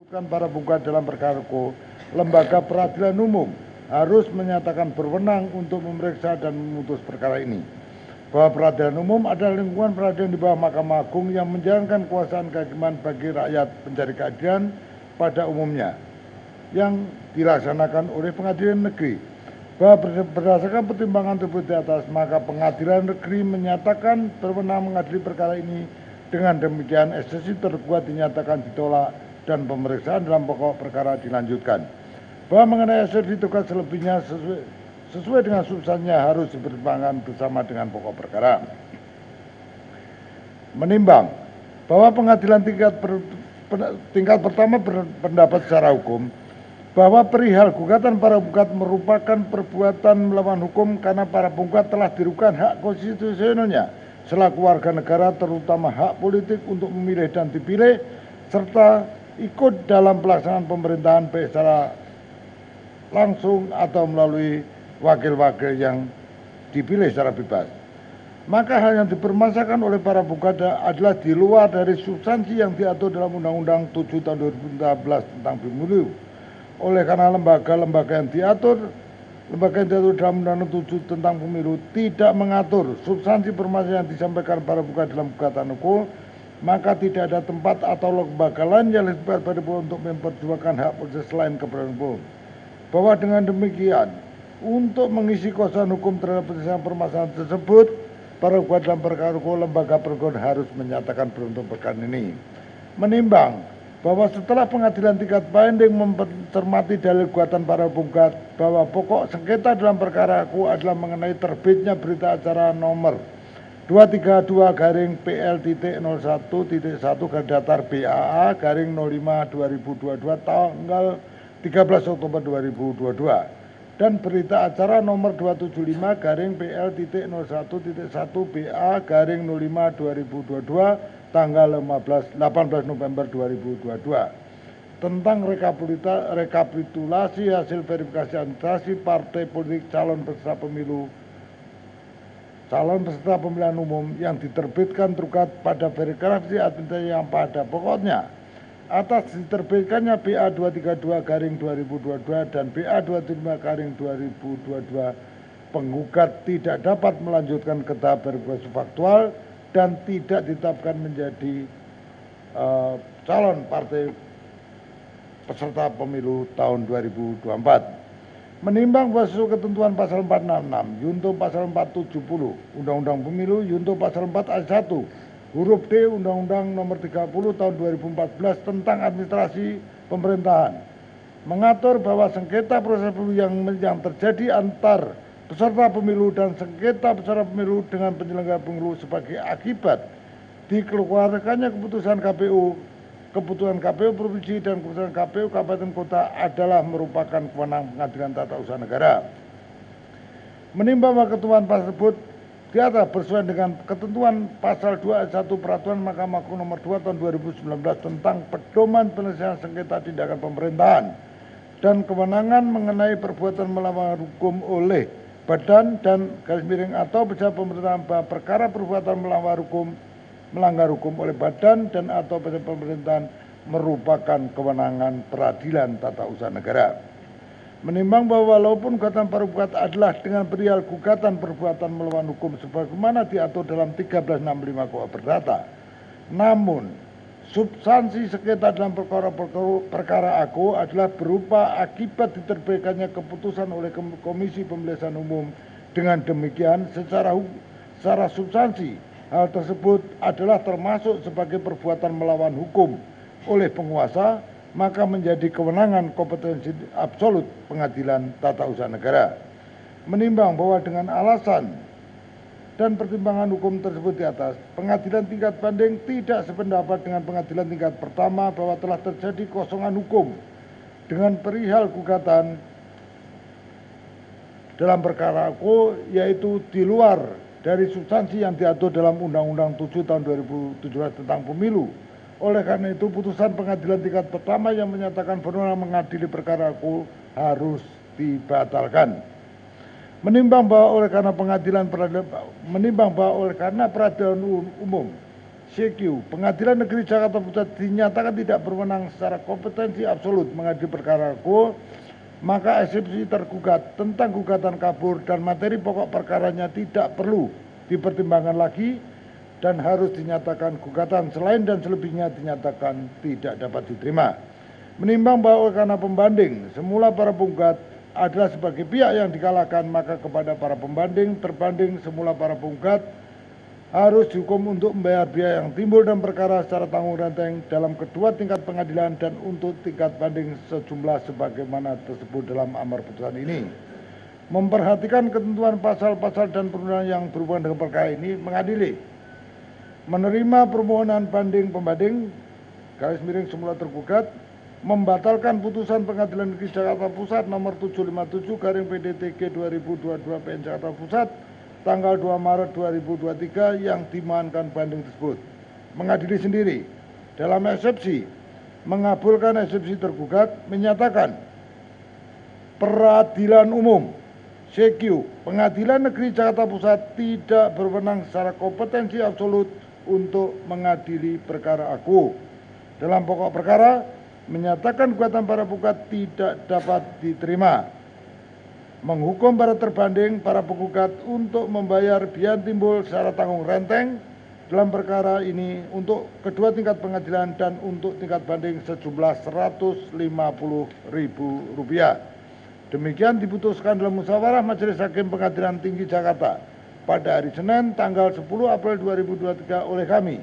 Para penggugat dalam perkara hukum, lembaga peradilan umum harus menyatakan berwenang untuk memeriksa dan memutus perkara ini. Bahwa peradilan umum adalah lingkungan peradilan di bawah Mahkamah Agung yang menjalankan kekuasaan kehakiman bagi rakyat pencari keadilan pada umumnya yang dilaksanakan oleh pengadilan negeri. Bahwa berdasarkan pertimbangan tersebut di atas, maka pengadilan negeri menyatakan berwenang mengadili perkara ini. Dengan demikian, eksepsi tergugat dinyatakan ditolak dan pemeriksaan dalam pokok perkara dilanjutkan. Bahwa mengenai eksepsi tugas selebihnya sesuai dengan substansinya harus dipertimbangkan bersama dengan pokok perkara. Menimbang bahwa pengadilan tingkat pertama berpendapat secara hukum bahwa perihal gugatan para penggugat merupakan perbuatan melawan hukum karena para penggugat telah dirugikan hak konstitusionalnya selaku warga negara, terutama hak politik untuk memilih dan dipilih, serta ikut dalam pelaksanaan pemerintahan baik secara langsung atau melalui wakil-wakil yang dipilih secara bebas. Maka hal yang dipermasalahkan oleh para penggugat adalah di luar dari substansi yang diatur dalam Undang-Undang 7 tahun 2014 tentang pemilu. Oleh karena lembaga-lembaga yang diatur dalam Undang-Undang 7 tentang pemilu tidak mengatur substansi permasalahan yang disampaikan para penggugat dalam gugatan hukum, maka tidak ada tempat atau lembaga lain yang lebih baik pada untuk memperjuangkan hak proses selain kebenaran hukum. Bahwa dengan demikian, untuk mengisi kosongan hukum terhadap penyelesaian permasalahan tersebut, para penggugat dalam perkara hukum lembaga peradilan harus menyatakan beruntung perkara ini. Menimbang bahwa setelah pengadilan tingkat banding mencermati dalil gugatan para penggugat bahwa pokok sengketa dalam perkara aku adalah mengenai terbitnya berita acara nomor 232-PL.01.1 BAA garing 05/2022 tanggal 13 Oktober 2022 dan berita acara nomor 275 PL.01.1 BA garing 05/2022 tanggal 18 November 2022 tentang rekapitulasi hasil verifikasi administrasi partai politik calon peserta pemilihan umum yang diterbitkan tergugat pada verifikasi administrasi yang pada pokoknya atas diterbitkannya BA 232 garing 2022 dan BA 275 garing 2022 penggugat tidak dapat melanjutkan ke tahap verifikasi faktual dan tidak ditetapkan menjadi calon partai peserta pemilu tahun 2024. Menimbang bahwa sesuai ketentuan pasal 466 Yunto pasal 470 Undang-Undang Pemilu Yunto pasal 4 ayat 1 huruf D Undang-Undang Nomor 30 Tahun 2014 tentang Administrasi Pemerintahan mengatur bahwa sengketa proses pemilu yang terjadi antar peserta pemilu dan sengketa peserta pemilu dengan penyelenggara pemilu sebagai akibat dikeluarkannya keputusan KPU provinsi dan keputusan KPU kabupaten kota adalah merupakan kewenangan pengadilan tata usaha negara. Menimbang bahwa ketentuan pasal tersebut di atas bersesuaian dengan ketentuan pasal 2 ayat 1 Peraturan Mahkamah Agung nomor 2 tahun 2019 tentang pedoman penyelesaian sengketa tindakan pemerintahan dan kewenangan mengenai perbuatan melawan hukum oleh badan dan garis miring atau pejabat pemerintahan perkara perbuatan melanggar hukum oleh badan dan atau pejabat pemerintahan merupakan kewenangan peradilan tata usaha negara. Menimbang bahwa walaupun gugatan para penggugat adalah dengan perihal gugatan perbuatan melawan hukum sebagaimana diatur dalam 1365 KUH Perdata, namun substansi sengketa dalam perkara aku adalah berupa akibat diterbitkannya keputusan oleh Komisi Pemilihan Umum. Dengan demikian, secara substansi hal tersebut adalah termasuk sebagai perbuatan melawan hukum oleh penguasa, maka menjadi kewenangan kompetensi absolut pengadilan tata usaha negara. Menimbang bahwa dengan alasan dan pertimbangan hukum tersebut di atas, pengadilan tingkat banding tidak sependapat dengan pengadilan tingkat pertama bahwa telah terjadi kosongan hukum dengan perihal gugatan dalam perkara aku, yaitu di luar dari substansi yang diatur dalam Undang-Undang 7 tahun 2017 tentang pemilu. Oleh karena itu, putusan pengadilan tingkat pertama yang menyatakan berwenang mengadili perkara aku harus dibatalkan. Menimbang bahwa oleh karena peradilan umum CQ, Pengadilan Negeri Jakarta Pusat dinyatakan tidak berwenang secara kompetensi absolut mengadili perkara aku, maka eksepsi tergugat tentang gugatan kabur dan materi pokok perkaranya tidak perlu dipertimbangkan lagi dan harus dinyatakan gugatan selain dan selebihnya dinyatakan tidak dapat diterima. Menimbang bahwa karena pembanding semula para penggugat adalah sebagai pihak yang dikalahkan, maka kepada para pembanding terbanding semula para penggugat harus dihukum untuk membayar biaya yang timbul dan perkara secara tanggung renteng dalam kedua tingkat pengadilan dan untuk tingkat banding sejumlah sebagaimana tersebut dalam amar putusan ini. Memperhatikan ketentuan pasal-pasal dan perundangan yang berhubungan dengan perkara ini, mengadili menerima permohonan banding pembanding garis miring semula tergugat, membatalkan putusan Pengadilan Negeri Jakarta Pusat nomor 757 garing PDTG 2022 PN Jakarta Pusat tanggal 2 Maret 2023 yang dimohonkan banding tersebut. Mengadili sendiri dalam eksepsi mengabulkan eksepsi tergugat, menyatakan peradilan umum CQ Pengadilan Negeri Jakarta Pusat tidak berwenang secara kompetensi absolut untuk mengadili perkara aku. Dalam pokok perkara menyatakan gugatan para penggugat tidak dapat diterima, menghukum para terbanding para penggugat untuk membayar biaya timbul secara tanggung renteng dalam perkara ini untuk kedua tingkat pengadilan dan untuk tingkat banding sejumlah Rp150.000. Demikian diputuskan dalam musyawarah Majelis Hakim Pengadilan Tinggi Jakarta pada hari Senin tanggal 10 April 2023 oleh kami,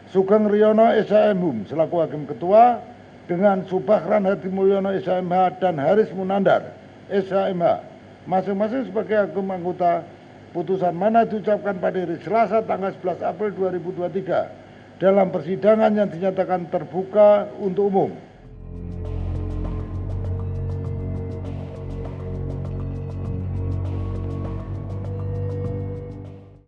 Sugeng Riyono SHM selaku Hakim Ketua dengan Subakran Hadi Mulyono SHMH dan Haris Munandar SHMH masing-masing sebagai hakim anggota. Putusan mana diucapkan pada hari Selasa tanggal 11 April 2023 dalam persidangan yang dinyatakan terbuka untuk umum.